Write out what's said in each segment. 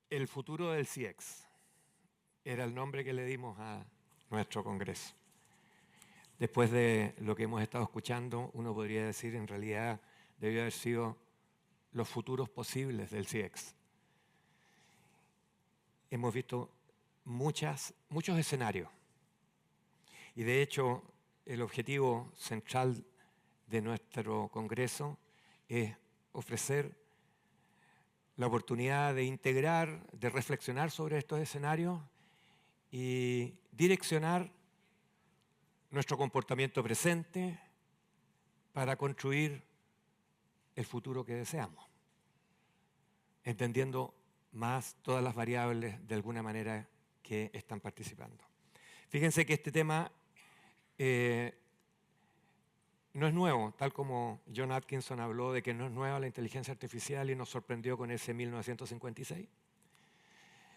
El futuro del CIEX era el nombre que le dimos a nuestro congreso. Después de lo que hemos estado escuchando, uno podría decir en realidad debió haber sido los futuros posibles del CIEX. Hemos visto muchos escenarios y de hecho el objetivo central de nuestro congreso es ofrecer la oportunidad de integrar, de reflexionar sobre estos escenarios y direccionar nuestro comportamiento presente para construir el futuro que deseamos, entendiendo más todas las variables de alguna manera que están participando. Fíjense que este tema no es nuevo, tal como John Atkinson habló de que no es nueva la inteligencia artificial y nos sorprendió con ese 1956.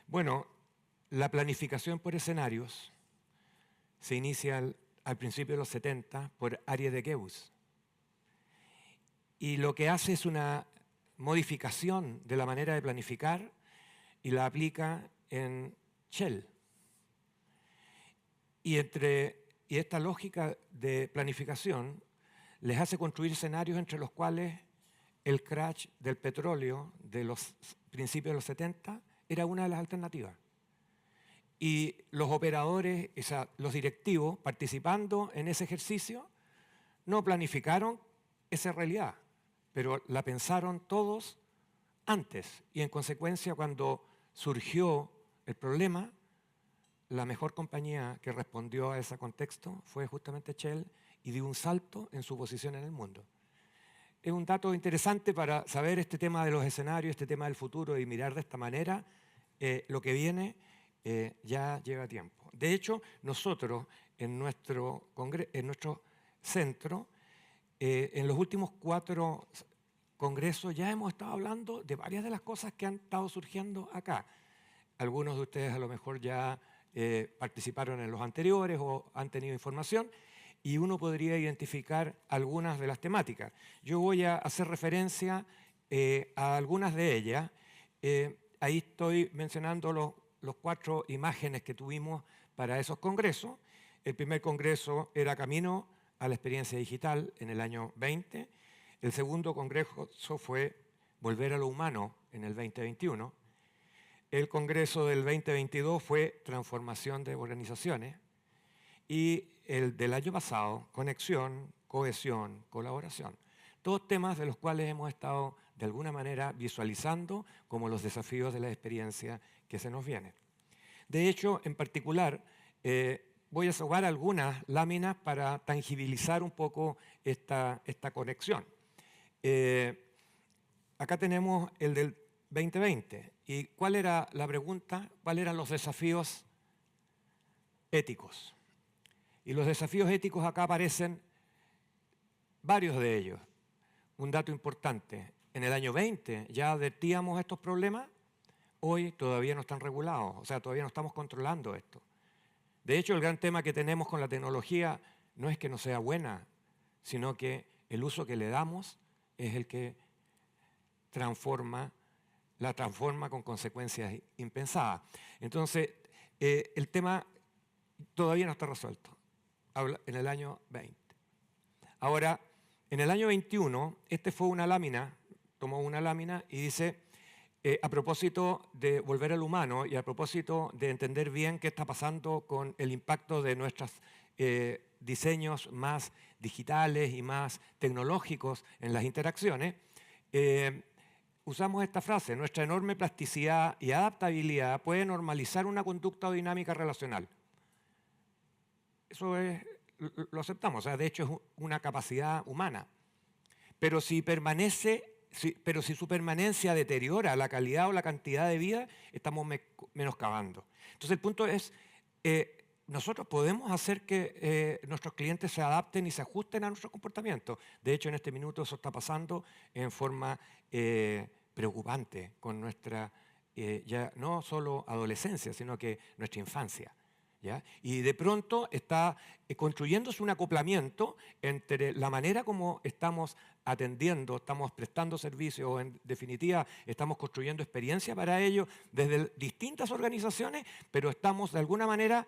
Bueno, la planificación por escenarios se inicia al principio de los 70 por Arie de Geus. Y lo que hace es una modificación de la manera de planificar y la aplica en Shell. Y esta lógica de planificación les hace construir escenarios entre los cuales el crash del petróleo de los principios de los 70 era una de las alternativas. Y los operadores, los directivos, participando en ese ejercicio, no planificaron esa realidad, pero la pensaron todos antes. Y en consecuencia, cuando surgió el problema, la mejor compañía que respondió a ese contexto fue justamente Shell y dio un salto en su posición en el mundo. Es un dato interesante para saber este tema de los escenarios, este tema del futuro y mirar de esta manera lo que viene ya lleva tiempo. De hecho, nosotros en nuestro centro, en los últimos 4 congresos ya hemos estado hablando de varias de las cosas que han estado surgiendo acá. Algunos de ustedes a lo mejor ya participaron en los anteriores o han tenido información y uno podría identificar algunas de las temáticas. Yo voy a hacer referencia a algunas de ellas. Ahí estoy mencionando los 4 imágenes que tuvimos para esos congresos. El primer congreso era Camino a la Experiencia Digital en el año 20. El segundo congreso fue Volver a lo Humano en el 2021. El congreso del 2022 fue Transformación de Organizaciones. Y el del año pasado, Conexión, Cohesión, Colaboración. Todos temas de los cuales hemos estado de alguna manera visualizando como los desafíos de la experiencia que se nos vienen. De hecho, en particular, voy a sacar algunas láminas para tangibilizar un poco esta conexión. Acá tenemos el del 2020. ¿Y cuál era la pregunta? ¿Cuáles eran los desafíos éticos? Y los desafíos éticos acá aparecen varios de ellos. Un dato importante, en el año 20 ya advertíamos estos problemas, hoy todavía no están regulados, o sea, todavía no estamos controlando esto. De hecho, el gran tema que tenemos con la tecnología no es que no sea buena, sino que el uso que le damos es el que la transforma con consecuencias impensadas. Entonces, el tema todavía no está resuelto. Habla en el año 20. Ahora, en el año 21, fue una lámina, tomó una lámina y dice, a propósito de volver al humano y a propósito de entender bien qué está pasando con el impacto de nuestros diseños más digitales y más tecnológicos en las interacciones, usamos esta frase, nuestra enorme plasticidad y adaptabilidad puede normalizar una conducta o dinámica relacional. Eso lo aceptamos, o sea, de hecho es una capacidad humana. Pero si su permanencia deteriora la calidad o la cantidad de vida, estamos menoscabando. Entonces el punto es, nosotros podemos hacer que nuestros clientes se adapten y se ajusten a nuestro comportamiento. De hecho, en este minuto eso está pasando en forma preocupante con nuestra, ya no solo adolescencia, sino que nuestra infancia. ¿Ya? Y de pronto está construyéndose un acoplamiento entre la manera como estamos atendiendo, estamos prestando servicios, o en definitiva estamos construyendo experiencia para ello desde distintas organizaciones, pero estamos de alguna manera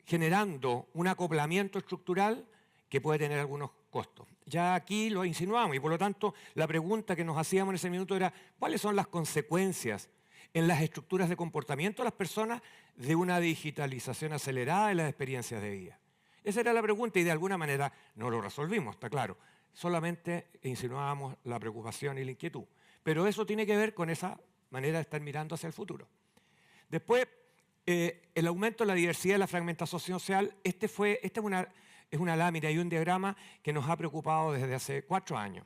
generando un acoplamiento estructural que puede tener algunos costos. Ya aquí lo insinuamos y por lo tanto la pregunta que nos hacíamos en ese minuto era ¿cuáles son las consecuencias en las estructuras de comportamiento de las personas de una digitalización acelerada de las experiencias de vida? Esa era la pregunta y de alguna manera no lo resolvimos, está claro. Solamente insinuábamos la preocupación y la inquietud. Pero eso tiene que ver con esa manera de estar mirando hacia el futuro. Después, el aumento de la diversidad y la fragmentación social, esta es una lámina y un diagrama que nos ha preocupado desde hace 4 años.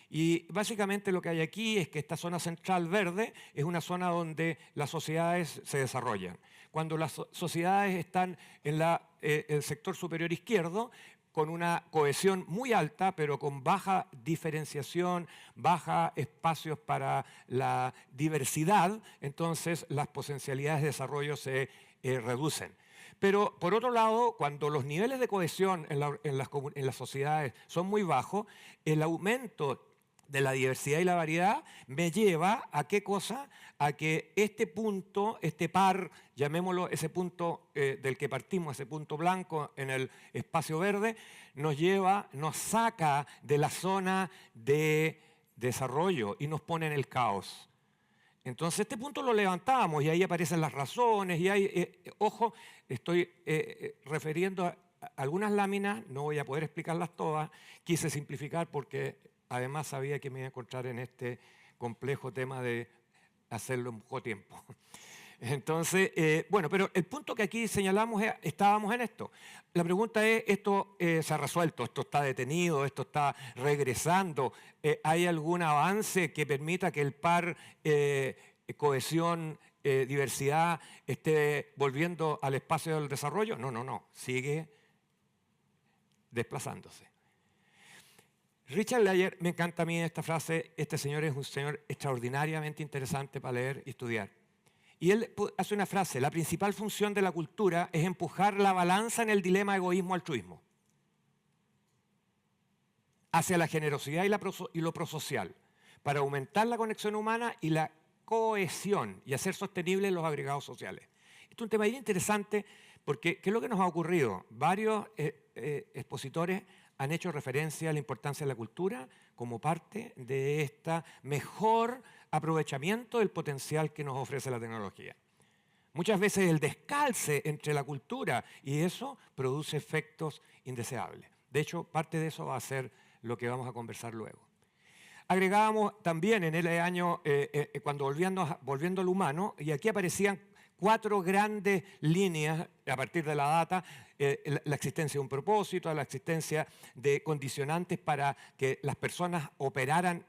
Y básicamente lo que hay aquí es que esta zona central verde es una zona donde las sociedades se desarrollan. Cuando las sociedades están en el sector superior izquierdo, con una cohesión muy alta, pero con baja diferenciación, baja espacios para la diversidad, entonces las potencialidades de desarrollo se reducen. Pero, por otro lado, cuando los niveles de cohesión en las sociedades son muy bajos, el aumento de la diversidad y la variedad me lleva a qué cosa, a que este punto, este par, llamémoslo ese punto del que partimos, ese punto blanco en el espacio verde, nos saca de la zona de desarrollo y nos pone en el caos. Entonces este punto lo levantábamos y ahí aparecen las razones y hay, ojo, estoy refiriendo a algunas láminas, no voy a poder explicarlas todas, quise simplificar porque además sabía que me iba a encontrar en este complejo tema de hacerlo en poco tiempo. Entonces, bueno, pero el punto que aquí señalamos es, estábamos en esto. La pregunta es, ¿esto se ha resuelto? ¿Esto está detenido? ¿Esto está regresando? ¿Hay algún avance que permita que el par cohesión, diversidad esté volviendo al espacio del desarrollo? No, no, no. Sigue desplazándose. Richard Leyer, me encanta a mí esta frase, este señor es un señor extraordinariamente interesante para leer y estudiar. Y él hace una frase, la principal función de la cultura es empujar la balanza en el dilema egoísmo-altruismo hacia la generosidad y lo prosocial, para aumentar la conexión humana y la cohesión y hacer sostenibles los agregados sociales. Esto es un tema bien interesante porque ¿qué es lo que nos ha ocurrido? Varios expositores han hecho referencia a la importancia de la cultura como parte de este mejor aprovechamiento del potencial que nos ofrece la tecnología. Muchas veces el descalce entre la cultura y eso produce efectos indeseables. De hecho, parte de eso va a ser lo que vamos a conversar luego. Agregábamos también en el año, cuando volviendo al humano, y aquí aparecían 4 grandes líneas a partir de la data, la existencia de un propósito, la existencia de condicionantes para que las personas operaran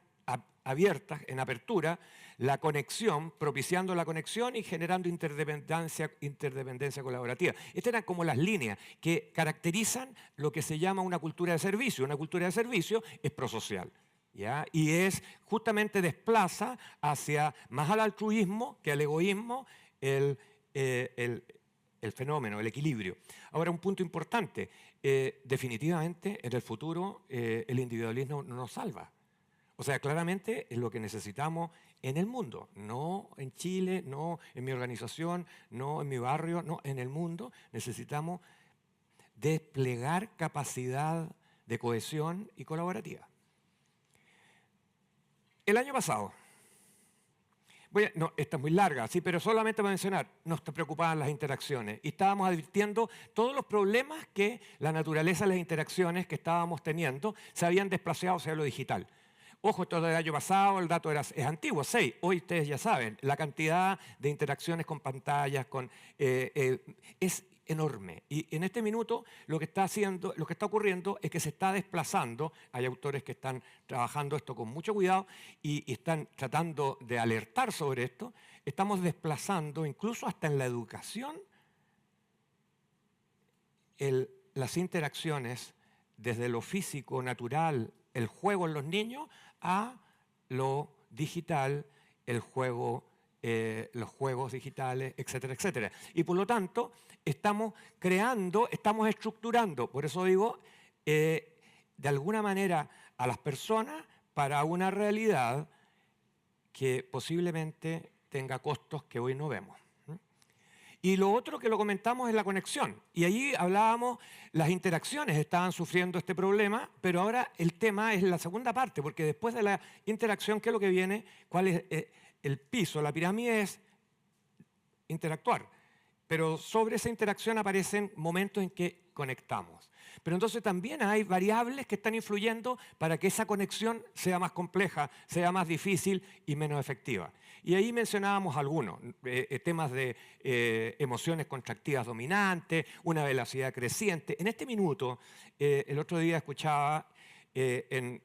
abiertas, en apertura, la conexión, propiciando la conexión y generando interdependencia colaborativa. Estas eran como las líneas que caracterizan lo que se llama una cultura de servicio. Una cultura de servicio es prosocial, ¿ya? Y es justamente desplaza hacia más al altruismo que al egoísmo el fenómeno, el equilibrio. Ahora, un punto importante, definitivamente en el futuro el individualismo no nos salva. O sea, claramente es lo que necesitamos en el mundo, no en Chile, no en mi organización, no en mi barrio, no, en el mundo necesitamos desplegar capacidad de cohesión y colaborativa. El año pasado, no, esta es muy larga, sí, pero solamente para mencionar, nos preocupaban las interacciones y estábamos advirtiendo todos los problemas que la naturaleza de las interacciones que estábamos teniendo se habían desplazado hacia lo digital. Ojo, esto del año pasado, el dato es antiguo, 6. Hoy ustedes ya saben, la cantidad de interacciones con pantallas es enorme. Y en este minuto lo que está ocurriendo es que se está desplazando, hay autores que están trabajando esto con mucho cuidado y están tratando de alertar sobre esto, estamos desplazando incluso hasta en la educación las interacciones desde lo físico, natural, el juego en los niños, a lo digital, los juegos digitales, etcétera, etcétera. Y por lo tanto, estamos creando, estamos estructurando, por eso digo, de alguna manera a las personas para una realidad que posiblemente tenga costos que hoy no vemos. Y lo otro que lo comentamos es la conexión. Y allí hablábamos, las interacciones estaban sufriendo este problema, pero ahora el tema es la segunda parte, porque después de la interacción, ¿qué es lo que viene? ¿Cuál es el piso? La pirámide es interactuar. Pero sobre esa interacción aparecen momentos en que conectamos. Pero entonces también hay variables que están influyendo para que esa conexión sea más compleja, sea más difícil y menos efectiva. Y ahí mencionábamos algunos, temas de emociones contractivas dominantes, una velocidad creciente. En este minuto, el otro día escuchaba en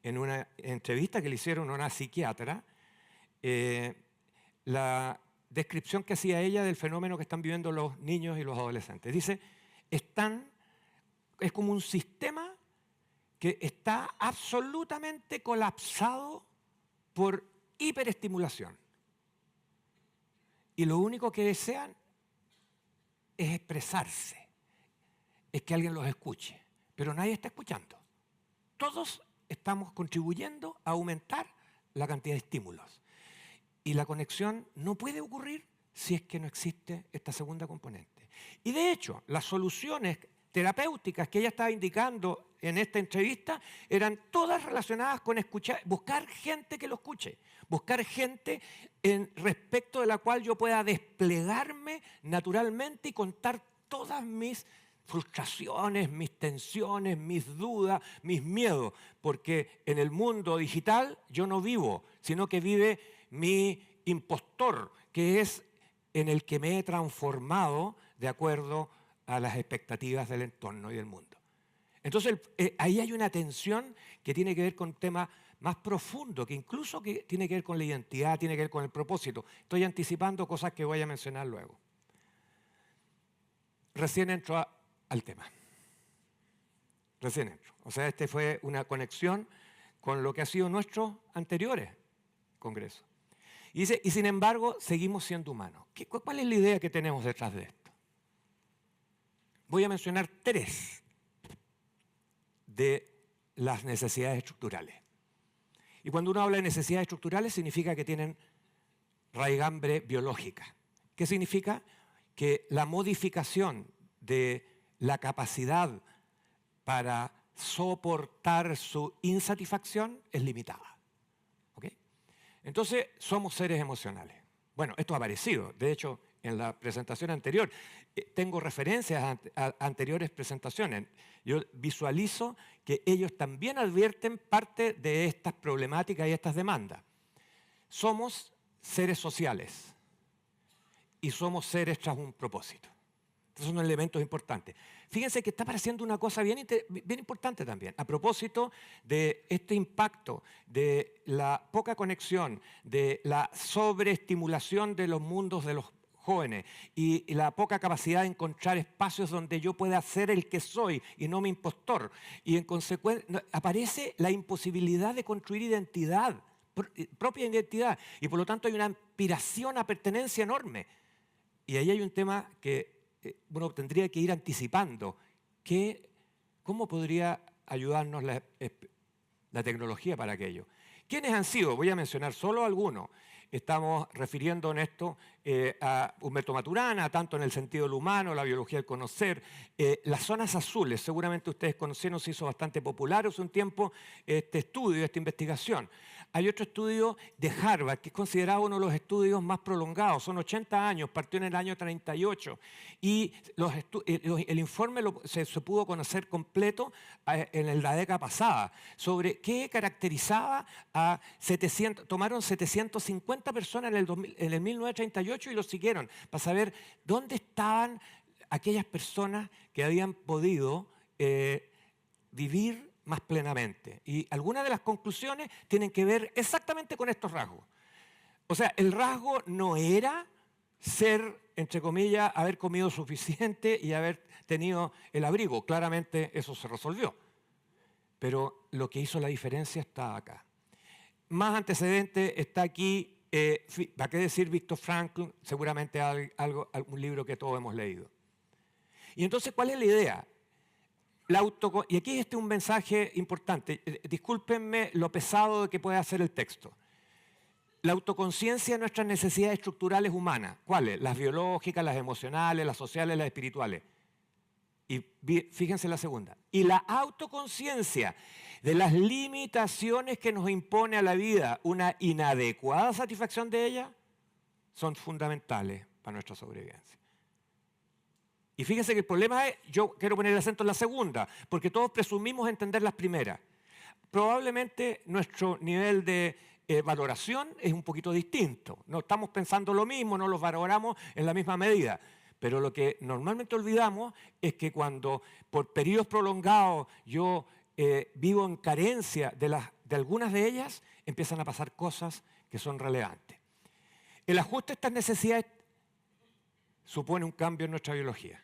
una entrevista que le hicieron a una psiquiatra, la descripción que hacía ella del fenómeno que están viviendo los niños y los adolescentes. Dice, es como un sistema que está absolutamente colapsado por hiperestimulación. Y lo único que desean es expresarse, es que alguien los escuche. Pero nadie está escuchando. Todos estamos contribuyendo a aumentar la cantidad de estímulos. Y la conexión no puede ocurrir si es que no existe esta segunda componente. Y de hecho, las soluciones terapéuticas que ella estaba indicando en esta entrevista eran todas relacionadas con escuchar, buscar gente que lo escuche, buscar gente respecto de la cual yo pueda desplegarme naturalmente y contar todas mis frustraciones, mis tensiones, mis dudas, mis miedos, porque en el mundo digital yo no vivo, sino que vive mi impostor, que es en el que me he transformado de acuerdo a las expectativas del entorno y del mundo. Entonces, ahí hay una tensión que tiene que ver con temas más profundos, que incluso que tiene que ver con la identidad, tiene que ver con el propósito. Estoy anticipando cosas que voy a mencionar luego. Recién entro al tema. Recién entro. O sea, fue una conexión con lo que ha sido nuestros anteriores congresos. Y dice, y sin embargo, seguimos siendo humanos. ¿Cuál es la idea que tenemos detrás de esto? Voy a mencionar 3 de las necesidades estructurales. Y cuando uno habla de necesidades estructurales, significa que tienen raigambre biológica. ¿Qué significa? Que la modificación de la capacidad para soportar su insatisfacción es limitada. ¿Okay? Entonces, somos seres emocionales. Bueno, esto ha aparecido. De hecho, en la presentación anterior, tengo referencias a anteriores presentaciones. Yo visualizo que ellos también advierten parte de estas problemáticas y estas demandas. Somos seres sociales y somos seres tras un propósito. Estos son elementos importantes. Fíjense que está apareciendo una cosa bien importante también. A propósito de este impacto, de la poca conexión, de la sobreestimulación de los mundos de los jóvenes y la poca capacidad de encontrar espacios donde yo pueda ser el que soy y no mi impostor. Y en consecuencia aparece la imposibilidad de construir identidad, propia identidad. Y por lo tanto hay una aspiración a pertenencia enorme. Y ahí hay un tema que uno tendría que ir anticipando. ¿Cómo podría ayudarnos la tecnología para aquello? ¿Quiénes han sido? Voy a mencionar solo algunos. Estamos refiriendo en esto a Humberto Maturana, tanto en el sentido del humano, la biología del conocer. Las zonas azules, seguramente ustedes conocieron, se hizo bastante popular hace un tiempo este estudio, esta investigación. Hay otro estudio de Harvard, que es considerado uno de los estudios más prolongados, son 80 años, partió en el año 38, y el informe se pudo conocer completo en la década pasada, sobre qué caracterizaba a 700, tomaron 750 personas en el 1938 y los siguieron para saber dónde estaban aquellas personas que habían podido vivir más plenamente. Y algunas de las conclusiones tienen que ver exactamente con estos rasgos. O sea, el rasgo no era ser, entre comillas, haber comido suficiente y haber tenido el abrigo. Claramente eso se resolvió. Pero lo que hizo la diferencia está acá. Más antecedente está aquí, ¿para qué decir Viktor Frankl? Seguramente algún libro que todos hemos leído. Y entonces, ¿cuál es la idea? Y aquí este es un mensaje importante. Discúlpenme lo pesado que puede hacer el texto. La autoconciencia de nuestras necesidades estructurales humanas. ¿Cuáles? Las biológicas, las emocionales, las sociales, las espirituales. Y fíjense la segunda. Y la autoconciencia de las limitaciones que nos impone a la vida una inadecuada satisfacción de ellas son fundamentales para nuestra sobrevivencia. Y fíjense que el problema es, yo quiero poner el acento en la segunda, porque todos presumimos entender las primeras. Probablemente nuestro nivel de valoración es un poquito distinto. No estamos pensando lo mismo, no los valoramos en la misma medida. Pero lo que normalmente olvidamos es que cuando por periodos prolongados yo vivo en carencia de algunas de ellas, empiezan a pasar cosas que son relevantes. El ajuste a estas necesidades supone un cambio en nuestra biología.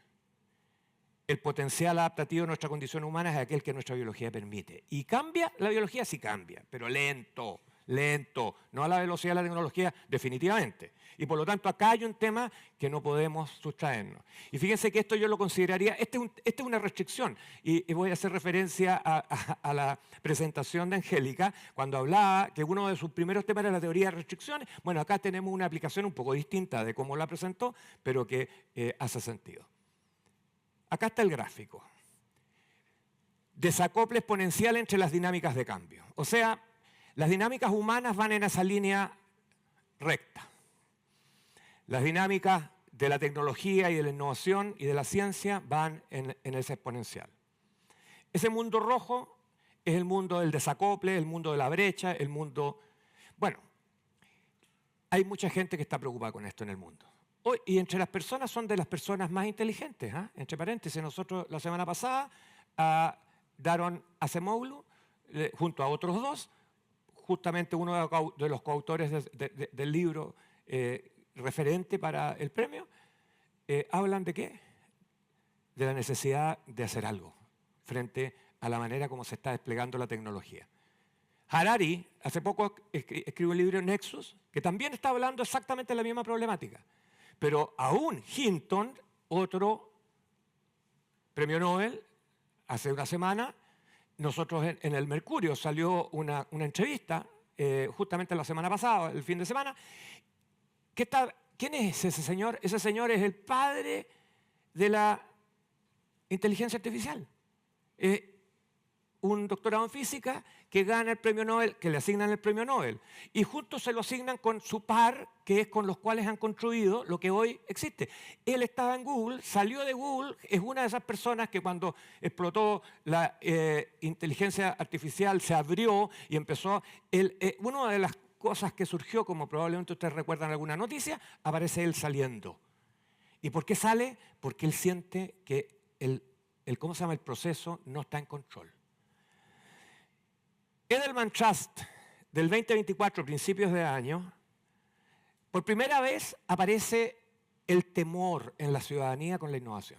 El potencial adaptativo de nuestra condición humana es aquel que nuestra biología permite. ¿Y cambia? La biología sí cambia, pero lento, lento. No a la velocidad de la tecnología, definitivamente. Y por lo tanto, acá hay un tema que no podemos sustraernos. Y fíjense que esto yo lo consideraría, esta es una restricción. Y voy a hacer referencia a la presentación de Angélica, cuando hablaba que uno de sus primeros temas era la teoría de restricciones. Bueno, acá tenemos una aplicación un poco distinta de cómo la presentó, pero que hace sentido. Acá está el gráfico. Desacople exponencial entre las dinámicas de cambio. O sea, las dinámicas humanas van en esa línea recta. Las dinámicas de la tecnología y de la innovación y de la ciencia van en ese exponencial. Ese mundo rojo es el mundo del desacople, el mundo de la brecha, el mundo... Bueno, hay mucha gente que está preocupada con esto en el mundo. Y entre las personas son de las personas más inteligentes. Entre paréntesis, nosotros la semana pasada a Daron Acemoglu, junto a otros dos, justamente uno de los coautores del libro referente para el premio, hablan de ¿qué? De la necesidad de hacer algo frente a la manera como se está desplegando la tecnología. Harari, hace poco escribió un libro Nexus, que también está hablando exactamente de la misma problemática. Pero aún Hinton, otro premio Nobel, hace una semana, nosotros en el Mercurio salió una entrevista, justamente la semana pasada, el fin de semana. ¿Quién es ese señor? Ese señor es el padre de la inteligencia artificial. Un doctorado en física que gana el premio Nobel, que le asignan el premio Nobel. Y juntos se lo asignan con su par, que es con los cuales han construido lo que hoy existe. Él estaba en Google, salió de Google, es una de esas personas que cuando explotó la inteligencia artificial se abrió y empezó... una de las cosas que surgió, como probablemente ustedes recuerdan alguna noticia, aparece él saliendo. ¿Y por qué sale? Porque él siente que ¿cómo se llama? El proceso no está en control. Edelman Trust, del 2024, principios de año, por primera vez aparece el temor en la ciudadanía con la innovación.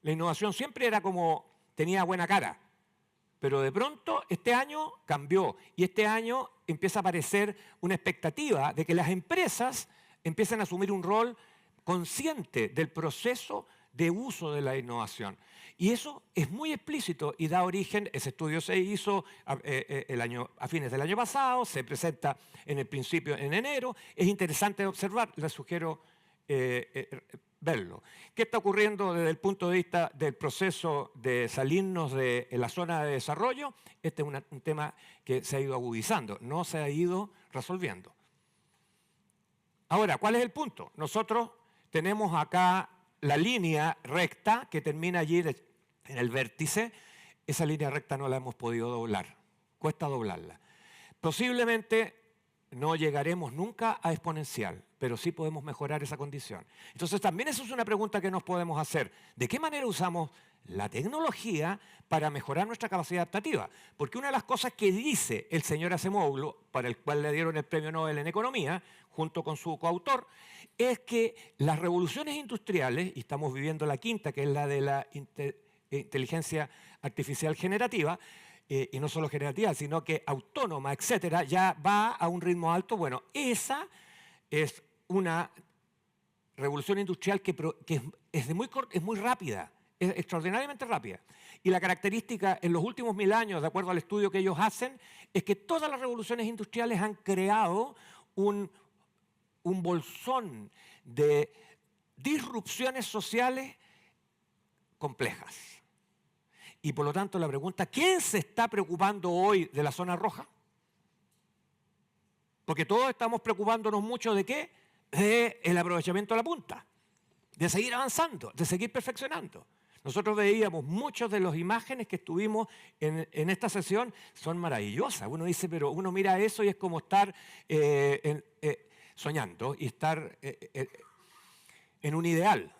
La innovación siempre era como, tenía buena cara, pero de pronto este año cambió y este año empieza a aparecer una expectativa de que las empresas empiecen a asumir un rol consciente del proceso de uso de la innovación. Y eso es muy explícito y da origen, ese estudio se hizo a fines del año pasado, se presenta en el principio en enero, es interesante observar, les sugiero verlo. ¿Qué está ocurriendo desde el punto de vista del proceso de salirnos de la zona de desarrollo? Este es un tema que se ha ido agudizando, no se ha ido resolviendo. Ahora, ¿cuál es el punto? Nosotros tenemos acá la línea recta que termina allí en el vértice. Esa línea recta no la hemos podido doblar, cuesta doblarla. Posiblemente no llegaremos nunca a exponencial, pero sí podemos mejorar esa condición. Entonces también eso es una pregunta que nos podemos hacer. ¿De qué manera usamos la tecnología para mejorar nuestra capacidad adaptativa? Porque una de las cosas que dice el señor Acemoglu, para el cual le dieron el premio Nobel en Economía, junto con su coautor, es que las revoluciones industriales, y estamos viviendo la quinta, que es la de la inteligencia artificial generativa, y no solo generativa, sino que autónoma, etcétera, ya va a un ritmo alto. Bueno, esa es una revolución industrial que es muy rápida, es extraordinariamente rápida. Y la característica en los últimos 1000 años, de acuerdo al estudio que ellos hacen, es que todas las revoluciones industriales han creado un bolsón de disrupciones sociales complejas. Y por lo tanto la pregunta, ¿quién se está preocupando hoy de la zona roja? Porque todos estamos preocupándonos mucho ¿de qué? Del aprovechamiento de la punta, de seguir avanzando, de seguir perfeccionando. Nosotros veíamos muchas de las imágenes que estuvimos en esta sesión, son maravillosas. Uno dice, pero uno mira eso y es como estar soñando y estar en un ideal.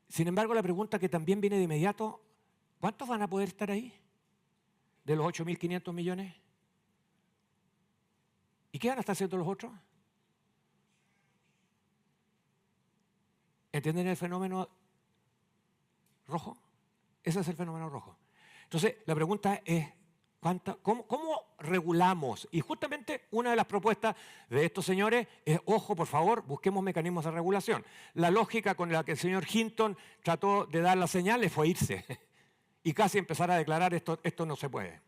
Sin embargo, la pregunta que también viene de inmediato, ¿cuántos van a poder estar ahí? ¿De los 8.500 millones? ¿Y qué van a estar haciendo los otros? ¿Entienden el fenómeno rojo? Ese es el fenómeno rojo. Entonces, la pregunta es, ¿cómo regulamos? Y justamente una de las propuestas de estos señores es, ojo, por favor, busquemos mecanismos de regulación. La lógica con la que el señor Hinton trató de dar las señales fue irse y casi empezar a declarar esto no se puede.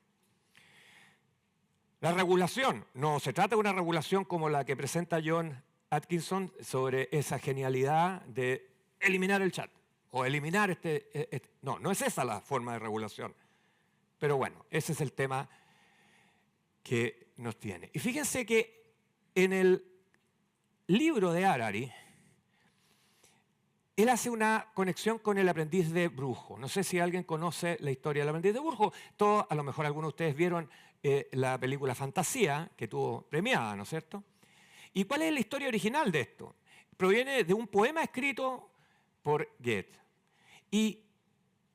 La regulación, no se trata de una regulación como la que presenta John Atkinson sobre esa genialidad de eliminar el chat o eliminar no es esa la forma de regulación. Pero bueno, ese es el tema que nos tiene. Y fíjense que en el libro de Harari, él hace una conexión con el aprendiz de brujo. No sé si alguien conoce la historia del aprendiz de brujo. Todos, a lo mejor algunos de ustedes vieron la película Fantasía, que tuvo premiada, ¿no es cierto? ¿Y cuál es la historia original de esto? Proviene de un poema escrito por Goethe y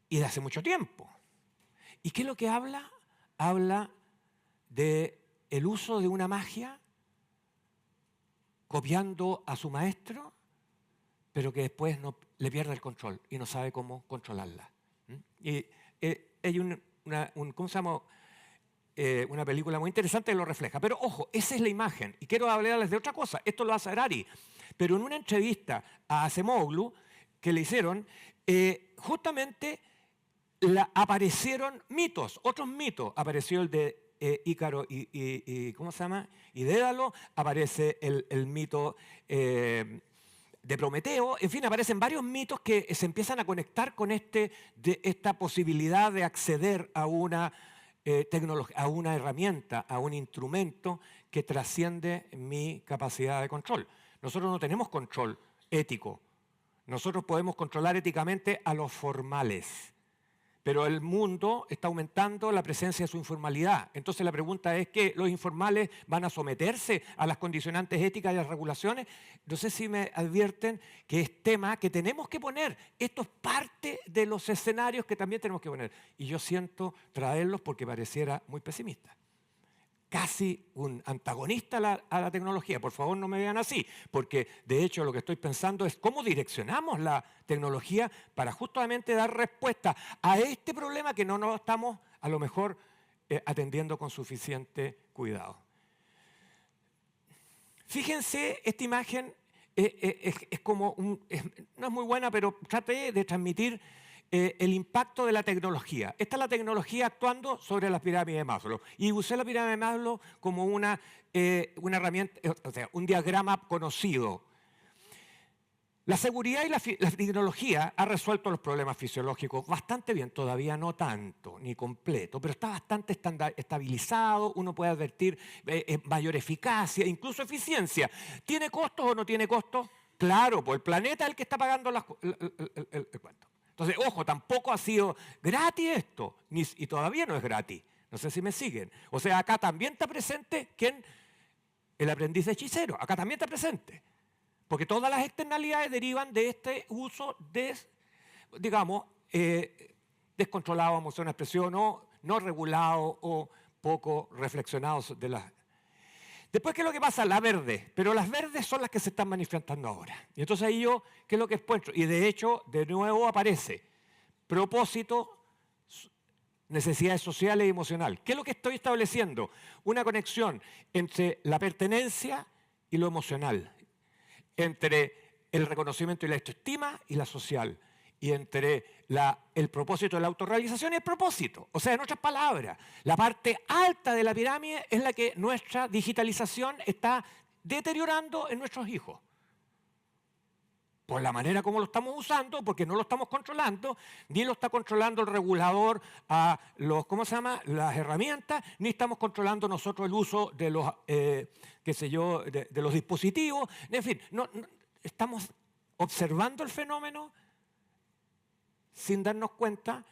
de hace mucho tiempo. ¿Y qué es lo que habla? Habla del uso de una magia copiando a su maestro, pero que después le pierde el control y no sabe cómo controlarla. Y hay ¿cómo se llama? Una película muy interesante que lo refleja. Pero ojo, esa es la imagen. Y quiero hablarles de otra cosa. Esto lo hace Harari. Pero en una entrevista a Acemoglu que le hicieron, justamente aparecieron mitos, otros mitos. Apareció el de Ícaro y ¿cómo se llama? Y Dédalo. Aparece el mito de Prometeo. En fin, aparecen varios mitos que se empiezan a conectar con esta posibilidad de acceder a una tecnología, a una herramienta, a un instrumento que trasciende mi capacidad de control. Nosotros no tenemos control ético. Nosotros podemos controlar éticamente a los formales. Pero el mundo está aumentando la presencia de su informalidad. Entonces la pregunta es que los informales van a someterse a las condicionantes éticas y a las regulaciones. No sé si me advierten que es tema que tenemos que poner. Esto es parte de los escenarios que también tenemos que poner. Y yo siento traerlos porque pareciera muy pesimista. Casi un antagonista a la tecnología. Por favor, no me vean así, porque de hecho lo que estoy pensando es cómo direccionamos la tecnología para justamente dar respuesta a este problema que no nos estamos a lo mejor atendiendo con suficiente cuidado. Fíjense, esta imagen es como no es muy buena, pero traté de transmitir el impacto de la tecnología. Esta es la tecnología actuando sobre la pirámide de Maslow. Y usé la pirámide de Maslow como una herramienta, o sea, un diagrama conocido. La seguridad y la tecnología ha resuelto los problemas fisiológicos bastante bien, todavía no tanto, ni completo, pero está bastante estabilizado, uno puede advertir mayor eficacia, incluso eficiencia. ¿Tiene costos o no tiene costos? Claro, pues el planeta es el que está pagando el cuento. Entonces, ojo, tampoco ha sido gratis esto, y todavía no es gratis. No sé si me siguen. O sea, acá también está presente ¿quién? El aprendiz de hechicero. Acá también está presente. Porque todas las externalidades derivan de este uso digamos, descontrolado, vamos a hacer una expresión, no regulado o poco reflexionado de las... Después, ¿qué es lo que pasa? La verde. Pero las verdes son las que se están manifestando ahora. Y entonces ahí yo, ¿qué es lo que encuentro? Y de hecho, de nuevo aparece propósito, necesidades sociales y emocionales. ¿Qué es lo que estoy estableciendo? Una conexión entre la pertenencia y lo emocional. Entre el reconocimiento y la autoestima y la social. y entre el propósito de la autorrealización y el propósito. O sea, en otras palabras, la parte alta de la pirámide es la que nuestra digitalización está deteriorando en nuestros hijos. Por la manera como lo estamos usando, porque no lo estamos controlando, ni lo está controlando el regulador a ¿cómo se llama?, las herramientas, ni estamos controlando nosotros el uso de los, de los dispositivos. En fin, estamos observando el fenómeno sin darnos cuenta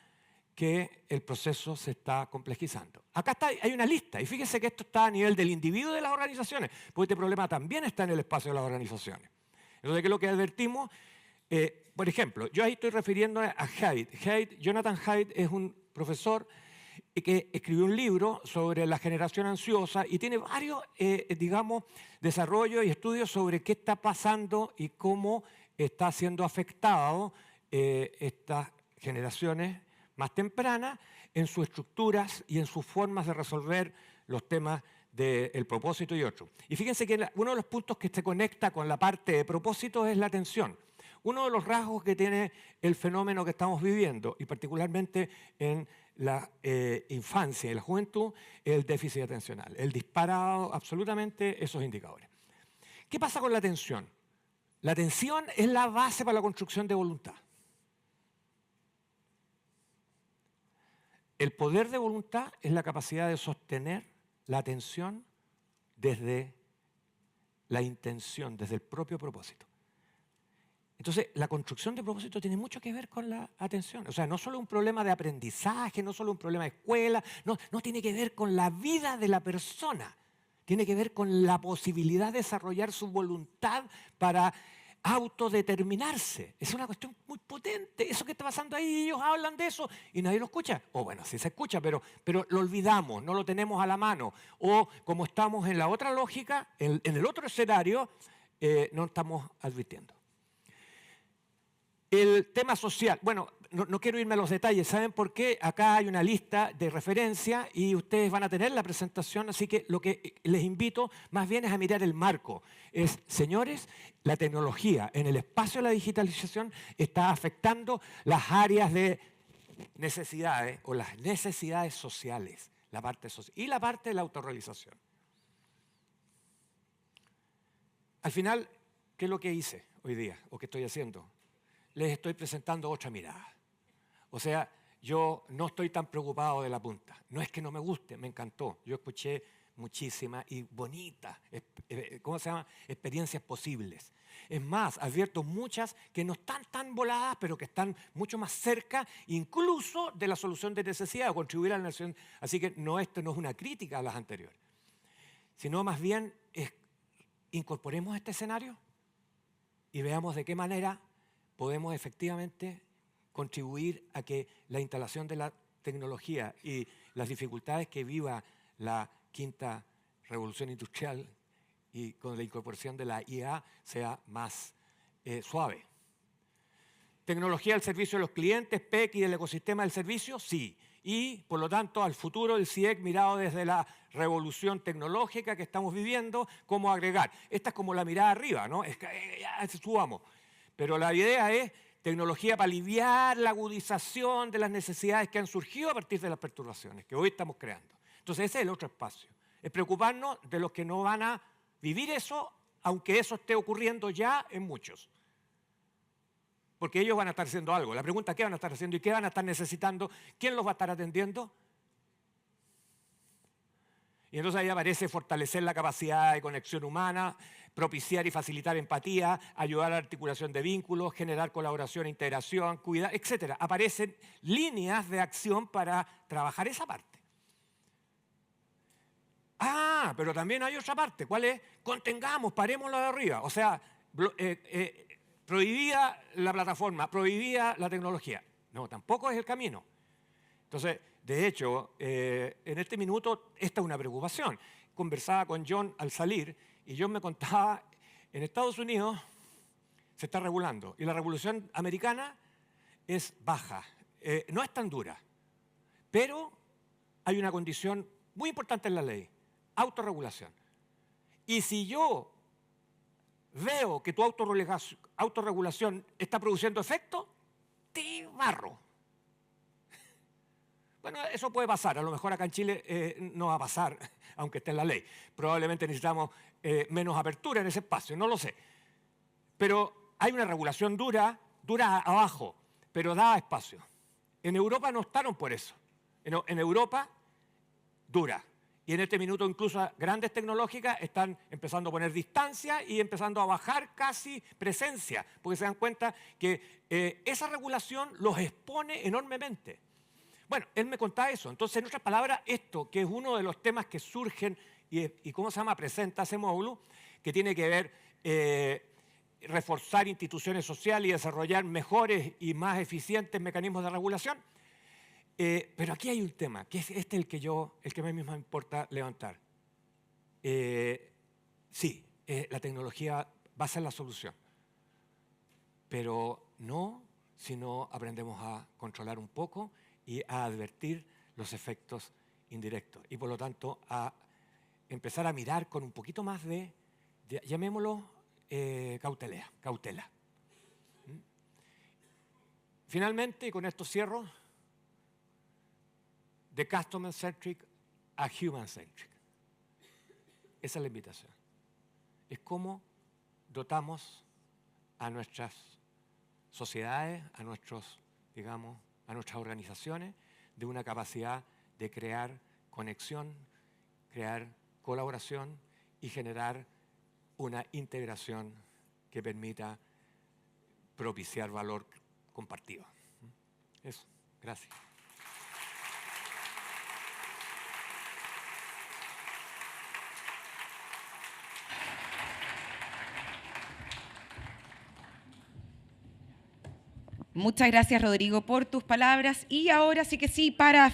que el proceso se está complejizando. Acá hay una lista, y fíjense que esto está a nivel del individuo y de las organizaciones, porque este problema también está en el espacio de las organizaciones. Entonces, ¿qué es lo que advertimos? Por ejemplo, yo ahí estoy refiriendo a Haidt. Jonathan Haidt es un profesor que escribió un libro sobre la generación ansiosa y tiene varios, digamos, desarrollos y estudios sobre qué está pasando y cómo está siendo afectado estas generaciones más tempranas en sus estructuras y en sus formas de resolver los temas del propósito y otros. Y fíjense que uno de los puntos que se conecta con la parte de propósito es la atención. Uno de los rasgos que tiene el fenómeno que estamos viviendo, y particularmente en la infancia y la juventud, es el déficit atencional. El disparado absolutamente esos indicadores. ¿Qué pasa con la atención? La atención es la base para la construcción de voluntad. El poder de voluntad es la capacidad de sostener la atención desde la intención, desde el propio propósito. Entonces, la construcción de propósito tiene mucho que ver con la atención. O sea, no solo un problema de aprendizaje, no solo un problema de escuela, no tiene que ver con la vida de la persona. Tiene que ver con la posibilidad de desarrollar su voluntad para autodeterminarse. Es una cuestión muy potente. Eso que está pasando ahí, ellos hablan de eso y nadie lo escucha. O bueno, sí se escucha, pero lo olvidamos, no lo tenemos a la mano. O como estamos en la otra lógica, en el otro escenario, no estamos advirtiendo. El tema social, bueno, no quiero irme a los detalles, ¿saben por qué? Acá hay una lista de referencia y ustedes van a tener la presentación, así que lo que les invito más bien es a mirar el marco. Señores, la tecnología en el espacio de la digitalización está afectando las áreas de necesidades o las necesidades sociales, la parte social y la parte de la autorrealización. Al final, ¿qué es lo que hice hoy día o qué estoy haciendo? Les estoy presentando otra mirada. O sea, yo no estoy tan preocupado de la punta. No es que no me guste, me encantó. Yo escuché muchísimas y bonitas, ¿cómo se llama?, experiencias posibles. Es más, advierto muchas que no están tan voladas, pero que están mucho más cerca, incluso de la solución de necesidad o contribuir a la nación. Así que esto no es una crítica a las anteriores, sino más bien incorporemos este escenario y veamos de qué manera podemos efectivamente contribuir a que la instalación de la tecnología y las dificultades que viva la quinta revolución industrial y con la incorporación de la IA sea más suave. ¿Tecnología al servicio de los clientes, PEC y del ecosistema del servicio? Sí. Y, por lo tanto, al futuro del CIEC mirado desde la revolución tecnológica que estamos viviendo, ¿cómo agregar? Esta es como la mirada arriba, ¿no? Ya subamos. Pero la idea es tecnología para aliviar la agudización de las necesidades que han surgido a partir de las perturbaciones que hoy estamos creando. Entonces ese es el otro espacio. Es preocuparnos de los que no van a vivir eso, aunque eso esté ocurriendo ya en muchos. Porque ellos van a estar haciendo algo. La pregunta es qué van a estar haciendo y qué van a estar necesitando, quién los va a estar atendiendo. Y entonces ahí aparece fortalecer la capacidad de conexión humana, propiciar y facilitar empatía, ayudar a la articulación de vínculos, generar colaboración, integración, cuidar, etc. Aparecen líneas de acción para trabajar esa parte. Ah, pero también hay otra parte. ¿Cuál es? Contengamos, parémoslo de arriba. O sea, prohibida la plataforma, prohibida la tecnología. No, tampoco es el camino. Entonces, de hecho, en este minuto esta es una preocupación. Conversaba con John al salir y John me contaba, en Estados Unidos se está regulando y la regulación americana es baja, no es tan dura, pero hay una condición muy importante en la ley, autorregulación. Y si yo veo que tu autorregulación está produciendo efecto, antibarro. Bueno, eso puede pasar. A lo mejor acá en Chile no va a pasar, aunque esté en la ley. Probablemente necesitamos menos apertura en ese espacio, no lo sé. Pero hay una regulación dura abajo, pero da espacio. En Europa no optaron por eso. En Europa, dura. Y en este minuto incluso grandes tecnológicas están empezando a poner distancia y empezando a bajar casi presencia, porque se dan cuenta que esa regulación los expone enormemente. Bueno, él me contaba eso. Entonces, en otras palabras, esto, que es uno de los temas que surgen y ¿cómo se llama? Presenta ese módulo, que tiene que ver reforzar instituciones sociales y desarrollar mejores y más eficientes mecanismos de regulación. Pero aquí hay un tema, que es el que a mí mismo me importa levantar. Sí, la tecnología va a ser la solución, pero no si no aprendemos a controlar un poco y a advertir los efectos indirectos. Y por lo tanto, a empezar a mirar con un poquito más de llamémoslo, cautela. Finalmente, y con esto cierro, de customer-centric a human-centric. Esa es la invitación. Es cómo dotamos a nuestras sociedades, a nuestras organizaciones, de una capacidad de crear conexión, crear colaboración y generar una integración que permita propiciar valor compartido. Eso, gracias. Muchas gracias, Rodrigo, por tus palabras. Y ahora sí que sí, para